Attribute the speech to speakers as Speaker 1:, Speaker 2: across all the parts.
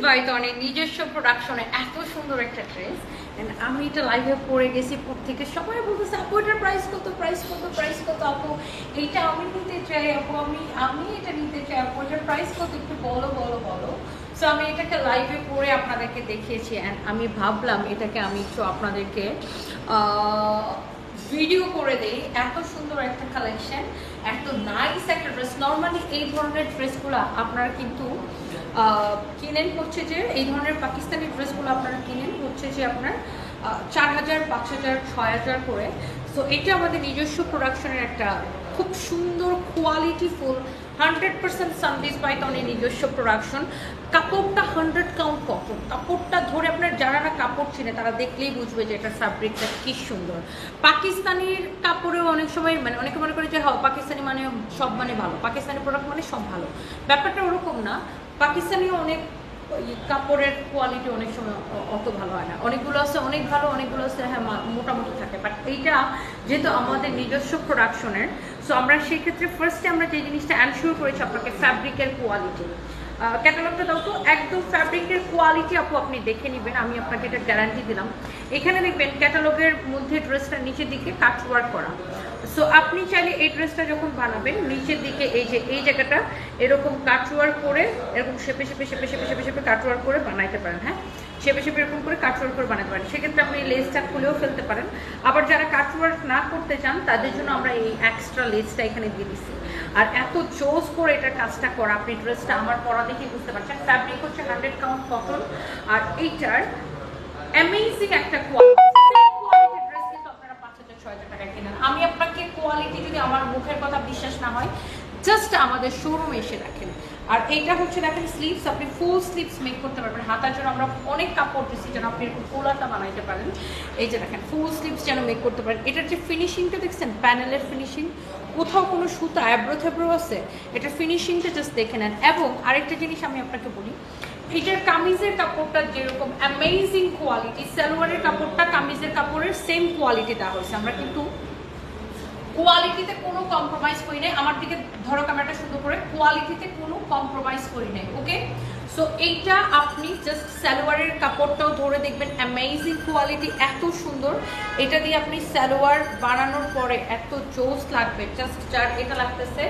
Speaker 1: By Toni নিজস্ব প্রোডাকশনে এত সুন্দর একটা ড্রেস। আমি এটা লাইভে পরে গেছি, থেকে সবাই বলতেছে আপু এটার প্রাইস কত, প্রাইস কত, প্রাইস কত, আপু এইটা আমি নিতে চাই, আপু আমি এটা নিতে চাই, আপু এটার প্রাইস কত একটু বলো বলো বলো। সো আমি এটাকে লাইভে পরে আপনাদেরকে দেখিয়েছি অ্যান্ড আমি ভাবলাম এটাকে আমি একটু আপনাদেরকে ভিডিও করে দেই। এত সুন্দর একটা কালেকশন, এত নাইস একটা ড্রেস। নর্মালি এই ধরনের ড্রেসগুলো আপনারা কিন্তু কিনেন হচ্ছে যে এই ধরনের পাকিস্তানি ড্রেসগুলো আপনারা কিনেন হচ্ছে যে আপনার 4000, 5000, 6000 করে। সো এটা আমাদের নিজস্ব প্রোডাকশনের একটা খুব সুন্দর কোয়ালিটিফুল 100% সানডিস বাই তনি নিজস্ব প্রোডাকশন। কাপড়টা 100 কাউন্ট কটন, কাপড়টা ধরে আপনার যারা না কাপড় চিনে তারা দেখলেই বুঝবে যে এটা ফ্যাব্রিকটা কি সুন্দর। পাকিস্তানির কাপড়েও অনেক সময় মানে অনেকে মনে করে যে হ্যাঁ পাকিস্তানি মানে সব মানে ভালো, পাকিস্তানি প্রোডাক্ট মানে সব ভালো, ব্যাপারটা ওরকম না। পাকিস্তানিও অনেক কাপড়ের কোয়ালিটি অনেক সময় অত ভালো হয় না, অনেকগুলো আছে অনেক ভালো, অনেকগুলো আছে হ্যাঁ মোটামুটি থাকে। বাট এইটা যেহেতু আমাদের নিজস্ব প্রোডাকশনের, সো আমরা সেই ক্ষেত্রে ফার্স্টে আমরা যে জিনিসটা এনশিওর করেছি আপনাকে ফ্যাব্রিকের কোয়ালিটি। ক্যাটালগটা দাও তো, একদম ফ্যাব্রিকের কোয়ালিটি আপু আপনি দেখে নেবেন, আমি আপনাকে এটা গ্যারান্টি দিলাম। এখানে দেখবেন ক্যাটালগের মধ্যে ড্রেসটা নিচের দিকে কাট ওয়ার্ক করা। সো আপনি চাইলে এই ড্রেসটা যখন বানাবেন নিচের দিকে এই যে এই জায়গাটা এরকম কাট ওয়ার্ক করে এরকম শেপে শেপে শেপে শেপে শেপে শেপে কাট ওয়ার্ক করে বানাইতে পারেন। হ্যাঁ, শেপে শেপে এরকম করে কাট ওয়ার্ক করে বানাতে পারেন। সেক্ষেত্রে আপনি লেসটা খুলেও ফেলতে পারেন। আবার যারা কাট ওয়ার্ক না করতে চান তাদের জন্য আমরা এই এক্সট্রা লেসটা এখানে দিয়ে দিচ্ছি। আর এত জোস করে এটার কাজটা করা, আপনি ড্রেসটা আমার পরা দেখে বুঝতে পারছেন। ফ্যাব্রিক হচ্ছে 100 কাউন্ট কটন। আর এইটার অ্যামেজিং একটা কোয়ালিটি ড্রেস কিন্তু আপনারা 5000-6000 টাকায় কেনেন। আমি আপনাকে কোয়ালিটি যদি আমার মুখের কথা বিশ্বাস না হয় জাস্ট আমাদের শোরুমে এসে দেখেন। আর এইটা হচ্ছে দেখেন স্লিভস, আপনি ফুল স্লিভস মেক করতে পারবেন। হাতার জন্য আমরা অনেক কাপড় দিচ্ছি যেন আপনি এরকম কোলাটা বানাইতে পারেন। এই যে দেখেন ফুল স্লিভস যেন মেক করতে পারেন। এটার যে ফিনিশিংটা দেখছেন, প্যানেলের ফিনিশিং, কোথাও কোনো সুতা অ্যাব্রো থ্যাব্রো আছে, এটার ফিনিশিংটা জাস্ট দেখে নেন। এবং আরেকটা জিনিস আমি আপনাকে বলি, এটার কামিজের কাপড়টা যেরকম অ্যামেজিং কোয়ালিটি, সালোয়ারের কাপড়টা কামিজের কাপড়ের সেম কোয়ালিটি দেওয়া হয়েছে। আমরা কিন্তু কোয়ালিটিতে কোনো কম্প্রোমাইজ করি নাই। আমার দিকে ধরো ক্যামেরাটা সুন্দর করে, কোয়ালিটিতে কোনো কম্প্রোমাইজ করি নাই। ওকে, সো এইটা আপনি জাস্ট সালোয়ারের কাপড়টাও ধরে দেখবেন অ্যামেজিং কোয়ালিটি, এত সুন্দর। এটা দিয়ে আপনি সালোয়ার বানানোর পরে এত জোস লাগবে, জাস্ট যার এটা লাগতেছে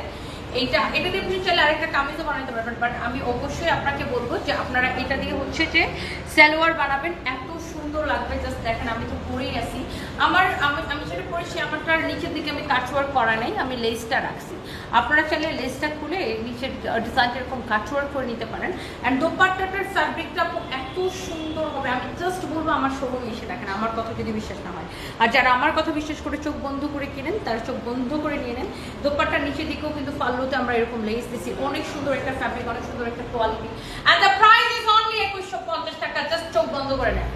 Speaker 1: এটা দিয়ে আপনি চাইলে আরেকটা কামিজও বানাতে পারবেন। বাট আমি অবশ্যই আপনাকে বলবো যে আপনারা এটা দিয়ে হচ্ছে যে সালোয়ার বানাবেন, এত সুন্দর লাগবে। জাস্ট দেখেন আমি তো পরেই আছি, আমি যেটা পরেছি আমারটার নিচের দিকে আমি কাটওয়ার্ক করা নেই, আমি লেসটা রাখছি। আপনারা চাইলে লেসটা খুলে নিচের ডিজাইনটা এরকম কাটওয়ার্ক করে নিতে পারেন। অ্যান্ড দোপাট্টাটার ফ্যাব্রিকটা এত সুন্দর হবে, আমি জাস্ট বলবো আমার শোরুমে এসে দেখেন, আমার কথা যদি বিশ্বাস না হয়। আর যারা আমার কথা বিশ্বাস করে চোখ বন্ধ করে কিনেন তারা চোখ বন্ধ করে নিয়ে নেন। দোপাট্টার নিচের দিকেও কিন্তু পাল্লুতে আমরা এরকম লেস দিছি, অনেক সুন্দর একটা ফ্যাব্রিক, অনেক সুন্দর একটা quality. And the price is only 2150 টাকা। জাস্ট চোখ বন্ধ করে নেন।